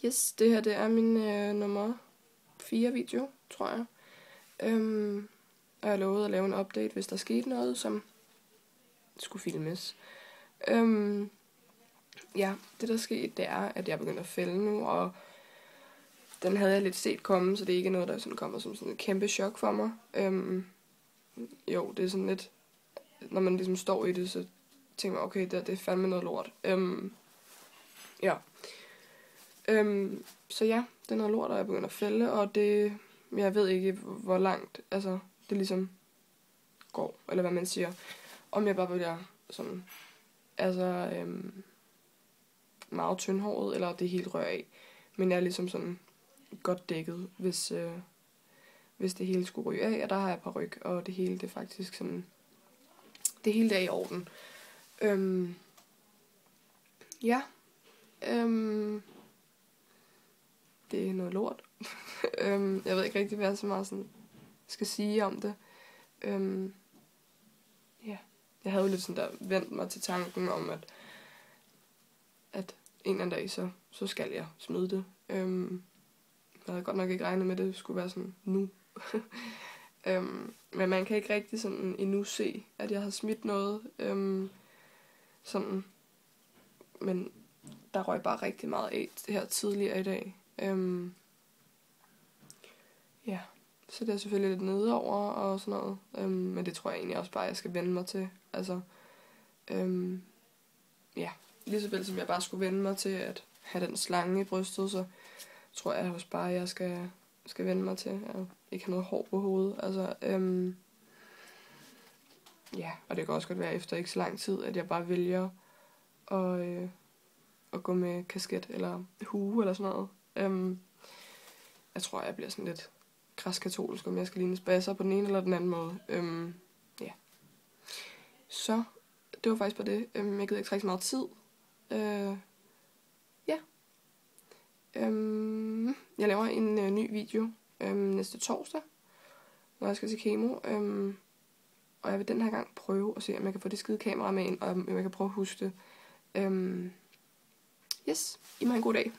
Yes, det her det er min nummer 4 video, tror jeg. Og jeg lovede at lave en update, hvis der skete noget, som skulle filmes. Ja, det der skete, det er, at jeg begynder at fælde nu, og den havde jeg lidt set komme, så det er ikke noget, der sådan kommer som sådan et kæmpe chok for mig. Jo, det er sådan lidt, når man ligesom står i det, så tænker man, okay, det er fandme noget lort. Ja. Så ja, det er noget lort, og jeg begynder at fælde, og det, jeg ved ikke, hvor langt, altså, det ligesom går, eller hvad man siger. Om jeg bare bliver sådan, altså, meget tyndhåret, eller det helt rører af. Men jeg er ligesom sådan godt dækket, hvis det hele skulle ryge af, og der har jeg paryk, og det hele, det er faktisk sådan, det hele det er i orden. Ja. Det er noget lort. Jeg ved ikke rigtig, hvad jeg så meget sådan skal sige om det. Ja. Jeg havde jo lidt sådan der vendt mig til tanken om, at en eller anden dag, så skal jeg smide det. Jeg havde godt nok ikke regnet med, at det skulle være sådan nu. Men man kan ikke rigtig sådan endnu se, at jeg har smidt noget. Sådan. Men der røg bare rigtig meget af her tidligere i dag. Ja, så det er selvfølgelig lidt nedover og sådan noget. Men det tror jeg egentlig også bare, jeg skal vende mig til. Altså, ja, lige så vel som jeg bare skulle vende mig til at have den slange i brystet, så tror jeg også bare, at jeg skal vende mig til at ikke have noget hår på hovedet. Altså, ja, og det kan også godt være efter ikke så lang tid, at jeg bare vælger at gå med kasket eller hue eller sådan noget. Jeg tror, jeg bliver sådan lidt græskatolsk, om jeg skal ligne spasser på den ene eller den anden måde. Ja. Så det var faktisk bare det. Jeg gider ikke trække så meget tid. Ja. Jeg laver en ny video næste torsdag, når jeg skal til kemo. Og jeg vil den her gang prøve at se, om jeg kan få det skide kamera med ind, og om jeg kan prøve at huske det. Yes, I må have en god dag.